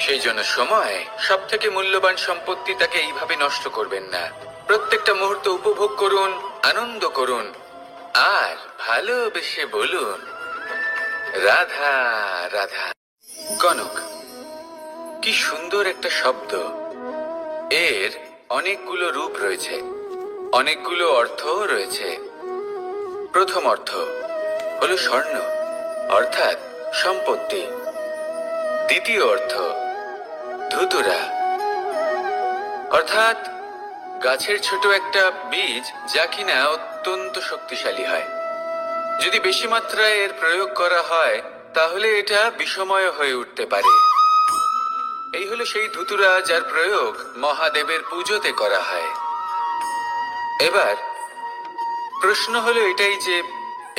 সেই জন্য সময় সব থেকে মূল্যবান সম্পত্তি, তাকে এইভাবে নষ্ট করবেন না। প্রত্যেকটা মুহূর্ত উপভোগ করুন, আনন্দ করুন, আর ভালোবেসে বলুন, রাধা রাধা। কনক, কি সুন্দর একটা শব্দ। এর অনেকগুলো রূপ রয়েছে, অনেকগুলো অর্থও রয়েছে। প্রথম অর্থ হলো স্বর্ণ, অর্থাৎ সম্পত্তি। দ্বিতীয় অর্থ ধুতুরা, অর্থাৎ গাছের ছোট একটা বীজ, যা কিনা অত্যন্ত শক্তিশালী হয়। যদি বেশি মাত্রায় এর প্রয়োগ করা হয়, তাহলে এটা বিষময় হয়ে উঠতে পারে। এই হলো সেই ধুতুরা, যার প্রয়োগ মহাদেবের পুজোতে করা হয়। এবার প্রশ্ন হলো এটাই যে,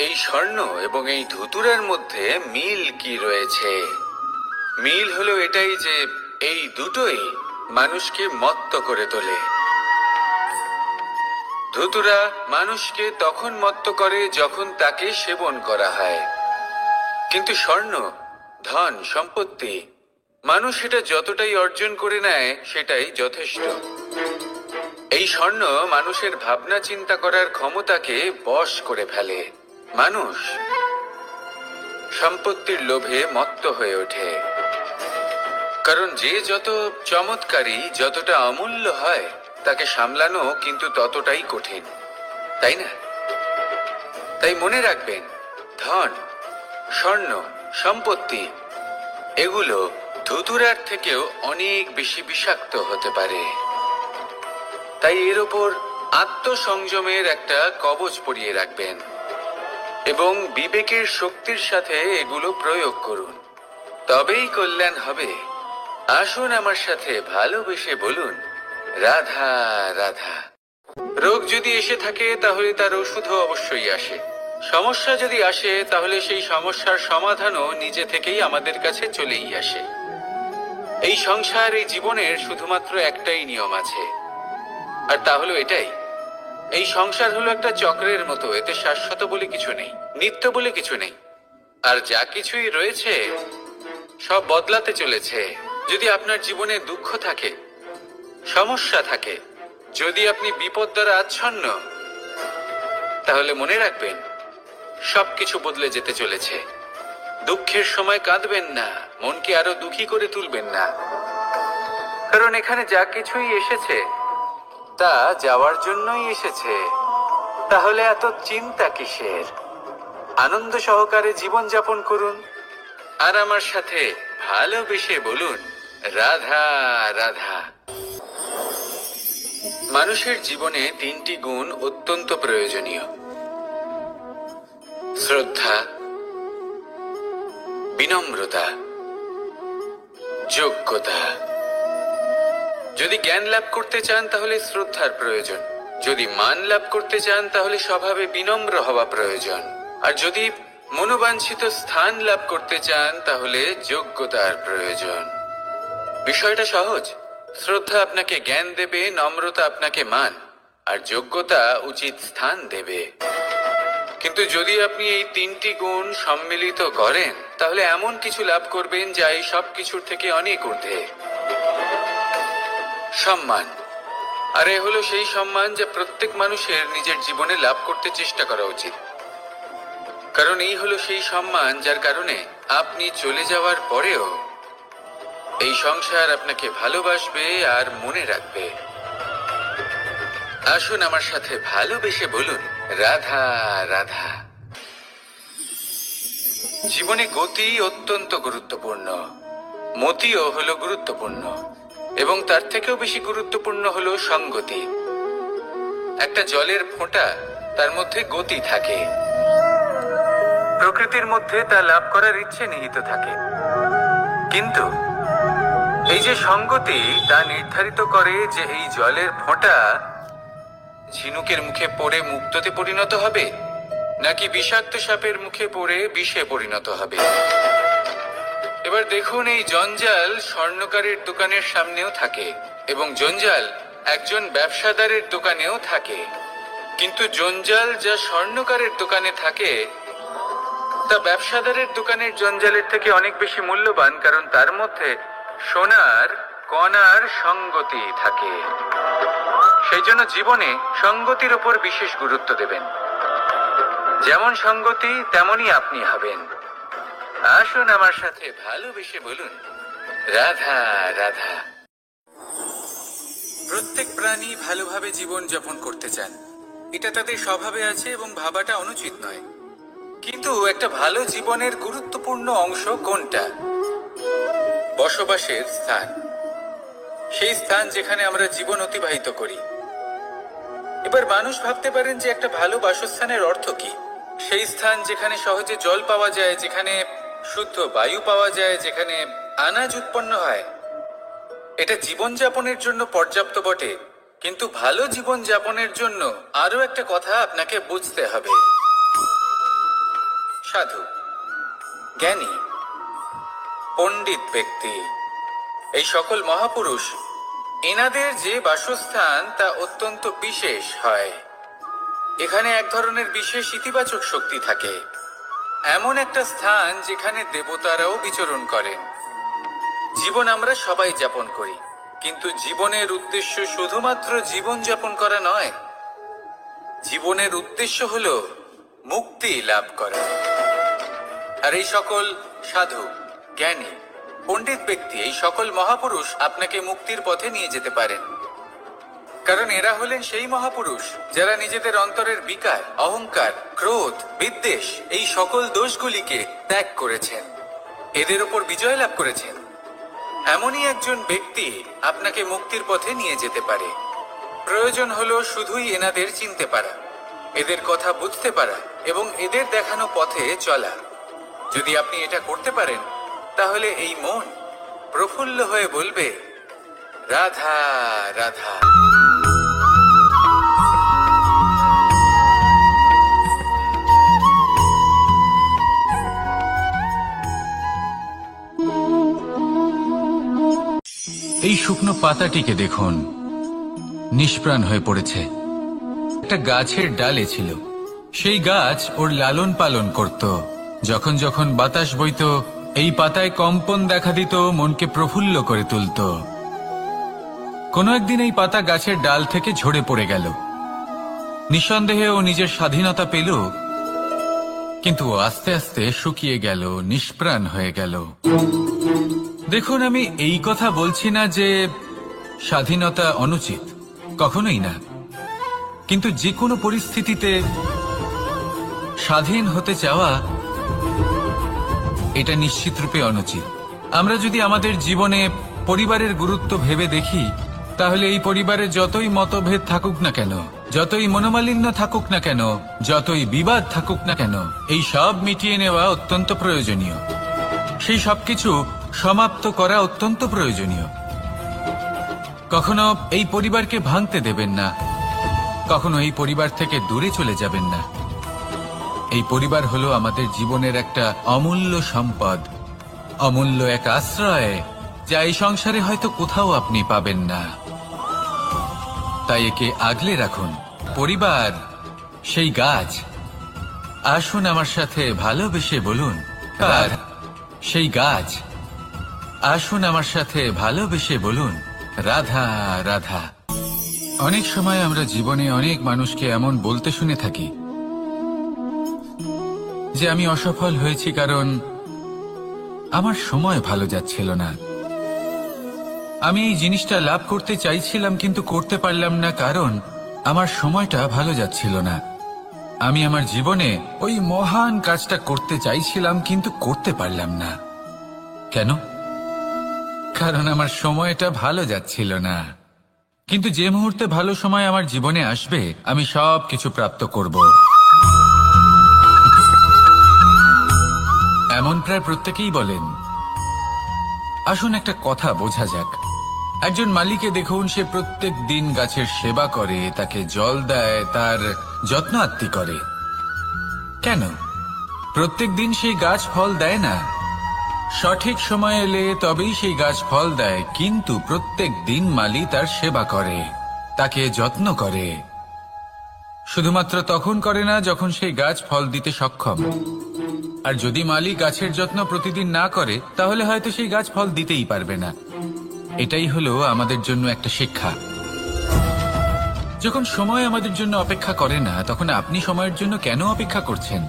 এই স্বর্ণ এবং এই ধুতুরার মধ্যে মিল কি রয়েছে? মিল হলো এটাই যে, এই দুটোই মানুষকে মত্ত করে তোলে। ধুতুরা মানুষকে তখন মত্ত করে যখন তাকে সেবন করা হয়, কিন্তু স্বর্ণ, ধন, সম্পত্তি, মানুষ এটা যতটাই অর্জন করে নেয় সেটাই যথেষ্ট। এই স্বর্ণ মানুষের ভাবনা চিন্তা করার ক্ষমতাকে বশ করে ফেলে। মানুষ সম্পত্তির লোভে মত্ত হয়ে ওঠে, কারণ যে যত চমৎকারী, যতটা অমূল্য হয়, তাকে সামলানো কিন্তু ততটাই কঠিন, তাই না? তাই মনে রাখবেন, ধন, স্বর্ণ, সম্পত্তি, এগুলো ধুতুরার থেকেও অনেক বেশি বিষাক্ত হতে পারে। তাই এর ওপর আত্মসংযমের একটা কবচ পরিয়ে রাখবেন এবং বিবেকের শক্তির সাথে এগুলো প্রয়োগ করুন, তবেই কল্যাণ হবে। আসুন আমার সাথে ভালোবেসে বলুন, রাধা রাধা। রোগ যদি এসে থাকে, তাহলে তার ওষুধও অবশ্যই আসে। সমস্যা যদি আসে, তাহলে সেই সমস্যার সমাধানও নিজে থেকেই আমাদের কাছে চলেই আসে। এই সংসার, এই জীবনের শুধুমাত্র একটাই নিয়ম আছে, আর তা হলো এটাই, এই সংসার হলো একটা চক্রের মতো। এতে শাশ্বত বলে কিছু নেই, নিত্য বলে কিছু নেই, আর যা কিছুই রয়েছে সব বদলাতে চলেছে। যদি আপনার জীবনে দুঃখ থাকে, সমস্যা থাকে, যদি আপনি বিপদ দ্বারা আচ্ছন্ন, তাহলে মনে রাখবেন, সবকিছু বদলে যেতে চলেছে। দুঃখের সময় কাঁদবেন না, মনকে আরো দুঃখী করে তুলবেন না, কারণ এখানে যা কিছুই এসেছে তা যাওয়ার জন্যই এসেছে। তাহলে এত চিন্তা কিসের? আনন্দ সহকারে জীবন যাপন করুন, আর আমার সাথে ভালোবেসে বলুন, রাধা রাধা। মানুষের জীবনে তিনটি গুণ অত্যন্ত প্রয়োজনীয়: শ্রদ্ধা, বিনম্রতা, যোগ্যতা। যদি জ্ঞান লাভ করতে চান, তাহলে শ্রদ্ধার প্রয়োজন। যদি মান লাভ করতে চান, তাহলে স্বভাবে বিনম্র হওয়া প্রয়োজন। আর যদি মনোবাঞ্ছিত স্থান লাভ করতে চান, তাহলে যোগ্যতার প্রয়োজন। বিষয়টা সহজ। শ্রদ্ধা আপনাকে জ্ঞান দেবে, নম্রতা আপনাকে মান, আর যোগ্যতা উচিত স্থান দেবে। কিন্তু যদি আপনি এই তিনটি গুণ সম্মিলিত করেন তাহলে এমন কিছু লাভ করবেন যা এই সব কিছুর থেকে অনেক ঊর্ধ্বে। সম্মান। আর এ হলো সেই সম্মান যা প্রত্যেক মানুষের নিজের জীবনে লাভ করতে চেষ্টা করা উচিত, কারণ এই হলো সেই সম্মান যার কারণে আপনি চলে যাওয়ার পরেও এই সংসার আপনাকে ভালোবাসবে আর মনে রাখবে। আসুন আমার সাথে ভালোবেসে বলুন, রাধা রাধা। জীবনে গতি অত্যন্ত গুরুত্বপূর্ণ, মতিও হলো গুরুত্বপূর্ণ, এবং তার থেকেও বেশি গুরুত্বপূর্ণ হলো সঙ্গতি। একটা জলের ফোঁটা, তার মধ্যে গতি থাকে, প্রকৃতির মধ্যে তা লাভ করার ইচ্ছে নিহিত থাকে, কিন্তু এই যে সঙ্গতি তা নির্ধারিত করে যে এই জলের ফোঁটা ঝিনুকের মুখে পড়ে মুক্ততে পরিণত হবে নাকি বিষাক্ত সাপের মুখে পড়ে বিষে পরিণত হবে। এবার দেখুন, এই জঞ্জাল স্বর্ণকারের দোকানের সামনেও থাকে এবং জঞ্জাল একজন ব্যবসাদারের দোকানেও থাকে, কিন্তু জঞ্জাল যা স্বর্ণকারের দোকানে থাকে তা ব্যবসাদারের দোকানের জঞ্জালের থেকে অনেক বেশি মূল্যবান, কারণ তার মধ্যে সোনার কণার সঙ্গতি থাকে। সেই জন্য জীবনে সঙ্গতির উপর বিশেষ গুরুত্ব দেবেন। যেমন সঙ্গতি তেমনই আপনি হবেন। আসুন আমার সাথে ভালোবেসে বলুন, রাধা রাধা। প্রত্যেক প্রাণী ভালোভাবে জীবন যাপন করতে চান, এটা তাদের স্বভাবে আছে এবং ভাবাটা অনুচিত নয়। কিন্তু একটা ভালো জীবনের গুরুত্বপূর্ণ অংশ কোনটা? বসবাসের স্থান, সেই স্থান যেখানে আমরা জীবন অতিবাহিত করি। এবার মানুষ ভাবতে পারেন যে একটা ভালো বাসস্থানের অর্থ কি? সেই স্থান যেখানে সহজে জল পাওয়া যায়, যেখানে শুদ্ধ বায়ু পাওয়া যায়, যেখানে আনাজ উৎপন্ন হয়। এটা জীবনযাপনের জন্য পর্যাপ্ত বটে, কিন্তু ভালো জীবনযাপনের জন্য আরো একটা কথা আপনাকে বুঝতে হবে। সাধু, জ্ঞানী, পণ্ডিত ব্যক্তি, এই সকল মহাপুরুষ, এনাদের যে বাসস্থান তা অত্যন্ত বিশেষ হয়। এখানে এক ধরনের বিশেষ ইতিবাচক শক্তি থাকে, এমন একটা স্থান যেখানে দেবতারাও বিচরণ করেন। জীবন আমরা সবাই যাপন করি, কিন্তু জীবনের উদ্দেশ্য শুধুমাত্র জীবন যাপন করা নয়। জীবনের উদ্দেশ্য হলো মুক্তি লাভ করা। আর এই সকল সাধু, জ্ঞানী, পণ্ডিত ব্যক্তি, এই সকল মহাপুরুষ আপনাকে মুক্তির পথে নিয়ে যেতে পারেন, কারণ এরা হলেন সেই মহাপুরুষ যারা নিজেদের অন্তরের বিকার, অহংকার, ক্রোধ, বিদ্বেষ, এই সকল দোষগুলিকে ত্যাগ করেছেন, এদের উপর বিজয় লাভ করেছেন। এমনই একজন ব্যক্তি আপনাকে মুক্তির পথে নিয়ে যেতে পারে। প্রয়োজন হলো শুধুই এনাদের চিনতে পারা, এদের কথা বুঝতে পারা এবং এদের দেখানো পথে চলা। যদি আপনি এটা করতে পারেন তাহলে এই মন প্রফুল্ল হয়ে বলবে, রাধা রাধা। এই শুকনো পাতাটিকে দেখুন, নিষ্প্রাণ হয়ে পড়েছে। একটা গাছের ডালে ছিল, সেই গাছ ওর লালন পালন করত। যখন যখন বাতাস বইত, এই পাতায় কম্পন দেখা দিত, মনকে প্রফুল্ল করে তুলত। কোনো একদিন এই পাতা গাছের ডাল থেকে ঝরে পড়ে গেল। নিঃসন্দেহে ও নিজের স্বাধীনতা পেল, কিন্তু আস্তে আস্তে শুকিয়ে গেল, নিষ্প্রাণ হয়ে গেল। দেখুন, আমি এই কথা বলছি না যে স্বাধীনতা অনুচিত, কখনোই না, কিন্তু যে কোনো পরিস্থিতিতে স্বাধীন হতে চাওয়া এটা নিশ্চিত রূপে অনুচিত। আমরা যদি আমাদের জীবনে পরিবারের গুরুত্ব ভেবে দেখি, তাহলে এই পরিবারে যতই মতভেদ থাকুক না কেন, যতই মনোমালিন্য থাকুক না কেন, যতই বিবাদ থাকুক না কেন, এই সব মিটিয়ে নেওয়া অত্যন্ত প্রয়োজনীয়। সেই সবকিছু সমাপ্ত করা অত্যন্ত প্রয়োজনীয়। কখনো এই পরিবারকে ভাঙতে দেবেন না, কখনো এই পরিবার থেকে দূরে চলে যাবেন না। এই পরিবার হলো আমাদের জীবনের একটা অমূল্য সম্পদ, অমূল্য এক আশ্রয়, যা এই সংসারে হয়তো কোথাও আপনি পাবেন না। তাই একে আগলে রাখুন। পরিবার সেই গাছ আসুন আমার সাথে ভালোবেসে বলুন, আর সেই গাছ। আসুন আমার সাথে ভালোবেসে বলুন, রাধা রাধা। অনেক সময় আমরা জীবনে অনেক মানুষকে এমন বলতে শুনে থাকি যে আমি অসফল হয়েছি কারণ আমার সময় ভালো যাচ্ছিল না। আমি এই জিনিসটা লাভ করতে চাইছিলাম কিন্তু করতে পারলাম না কারণ আমার সময়টা ভালো যাচ্ছিল না। আমি আমার জীবনে ওই মহান কাজটা করতে চাইছিলাম কিন্তু করতে পারলাম না। কেন? কারণ আমার সময়টা ভালো যাচ্ছিল না। কিন্তু যে মুহূর্তে ভালো সময় আমার জীবনে আসবে আমি সব কিছু প্রাপ্ত করব। এমন প্রায় প্রত্যেকেই বলেন। আসুন একটা কথা বোঝা যাক। একজন মালিকে দেখুন, সে প্রত্যেক দিন গাছের সেবা করে, তাকে জল দেয়, তার যত্ন আত্তি করে। কেন? প্রত্যেক দিন সেই গাছ ফল দেয় না। সঠিক সময় এলে তবেই সেই গাছ ফল দেয়, কিন্তু প্রত্যেক দিন মালি তার সেবা করে, তাকে যত্ন করে। শুধুমাত্র তখন করে না যখন সেই গাছ ফল দিতে সক্ষম। আর যদি মালি গাছের যত্ন প্রতিদিন না করে তাহলে হয়তো সেই গাছ ফল দিতেই পারবে না। এটাই হলো আমাদের জন্য একটা শিক্ষা। যখন সময় আমাদের জন্য অপেক্ষা করে না তখন আপনি সময়ের জন্য কেন অপেক্ষা করছেন?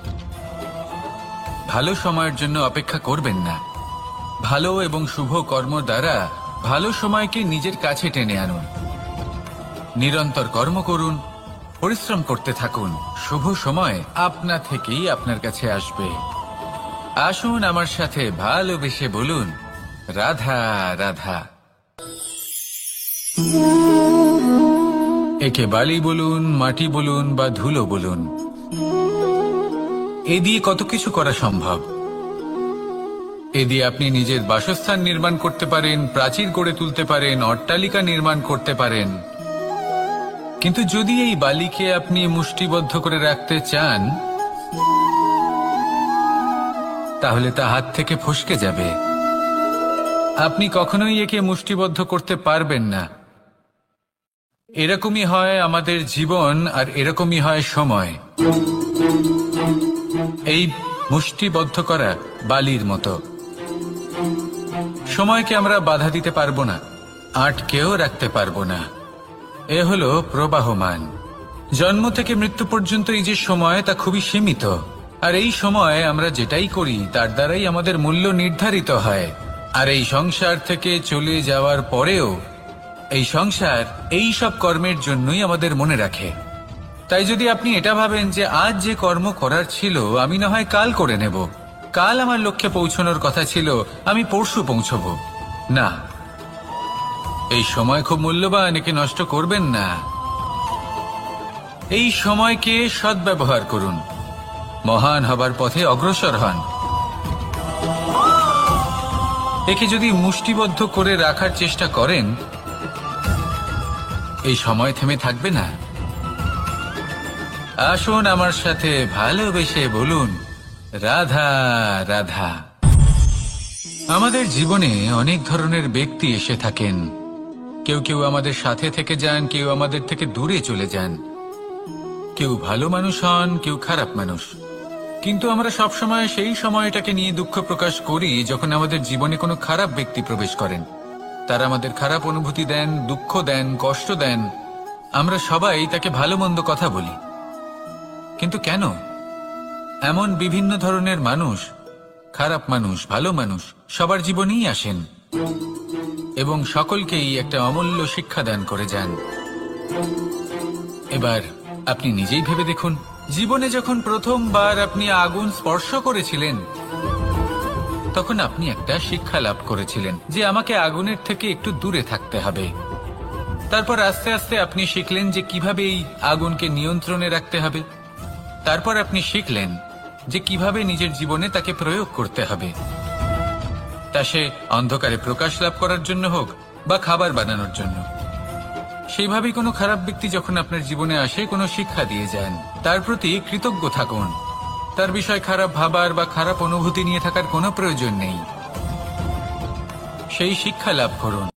ভালো সময়ের জন্য অপেক্ষা করবেন না। ভালো এবং শুভ কর্ম দ্বারা ভালো সময়কে নিজের কাছে টেনে আনুন। নিরন্তর কর্ম করুন, পরিশ্রম করতে থাকুন। শুভ সময় আপনা থেকেই আপনার কাছে আসবে। আসুন আমার সাথে ভালোবেসে বলুন, রাধা রাধা। একে বালি বলুন, মাটি বলুন বা ধুলো বলুন, এ দিয়ে কত কিছু করা সম্ভব। এ দিয়ে আপনি নিজের বাসস্থান নির্মাণ করতে পারেন, প্রাচীর গড়ে তুলতে পারেন, অট্টালিকা নির্মাণ করতে পারেন। কিন্তু যদি এই বালিকে আপনি মুষ্টিবদ্ধ করে রাখতে চান তাহলে তা হাত থেকে ফসকে যাবে। আপনি কখনোই একে মুষ্টিবদ্ধ করতে পারবেন না। এরকমই হয় আমাদের জীবন, আর এরকমই হয় সময়। এই মুষ্টিবদ্ধ করা বালির মতো। সময়কে আমরা বাধা দিতে পারবো না, আটকেও রাখতে পারবো না। এ হলো প্রবাহমান। জন্ম থেকে মৃত্যু পর্যন্ত এই যে সময়, তা খুবই সীমিত। আর এই সময় আমরা যেটাই করি তার দ্বারাই আমাদের মূল্য নির্ধারিত হয়। আর এই সংসার থেকে চলে যাওয়ার পরেও এই সংসার এই সব কর্মের জন্যই আমাদের মনে রাখে। তাই যদি আপনি এটা ভাবেন যে আজ যে কর্ম করার ছিল আমি না হয় কাল করে নেব, কাল আমার লক্ষ্যে পৌঁছানোর কথা ছিল আমি পরশু পৌঁছব, না, এই সময় খুব মূল্যবান, একে নষ্ট করবেন না। এই সময়কে সদ্ব্যবহার করুন, মহান হবার পথে অগ্রসর হন। একে যদি মুষ্টিবদ্ধ করে রাখার চেষ্টা করেন এই সময় থেমে থাকবে না। আসুন আমার সাথে ভালোবেসে বলুন, রাধা রাধা। আমাদের জীবনে অনেক ধরনের ব্যক্তি এসে থাকেন। কেউ কেউ আমাদের সাথে থেকে যান, কেউ আমাদের থেকে দূরে চলে যান। কেউ ভালো মানুষ হন, কেউ খারাপ মানুষ। কিন্তু আমরা সবসময় সেই সময়টাকে নিয়ে দুঃখ প্রকাশ করি যখন আমাদের জীবনে কোনো খারাপ ব্যক্তি প্রবেশ করেন। তারা আমাদের খারাপ অনুভূতি দেন, দুঃখ দেন, কষ্ট দেন। আমরা সবাই তাকে ভালো মন্দ কথা বলি। কিন্তু কেন? এমন বিভিন্ন ধরনের মানুষ, খারাপ মানুষ, ভালো মানুষ সবার জীবনেই আসেন এবং সকলকেই একটা অমূল্য শিক্ষা দান করে যান। এবার আপনি নিজেই ভেবে দেখুন, জীবনে যখন প্রথমবার আপনি আগুন স্পর্শ করেছিলেন তখন আপনি একটা শিক্ষা লাভ করেছিলেন যে আমাকে আগুনের থেকে একটু দূরে থাকতে হবে। তারপর আস্তে আস্তে আপনি শিখলেন যে কিভাবে এই আগুনকে নিয়ন্ত্রণে রাখতে হবে। তারপর আপনি শিখলেন যে কিভাবে নিজের জীবনে তাকে প্রয়োগ করতে হবে, তা সে অন্ধকারে প্রকাশ লাভ করার জন্য হোক বা খাবার বানানোর জন্য। সেইভাবেই কোনো খারাপ ব্যক্তি যখন আপনার জীবনে আসে কোনো শিক্ষা দিয়ে যান, তার প্রতি কৃতজ্ঞ থাকুন। তার বিষয় খারাপ ভাবার বা খারাপ অনুভূতি নিয়ে থাকার কোনো প্রয়োজন নেই। সেই শিক্ষা লাভ করুন।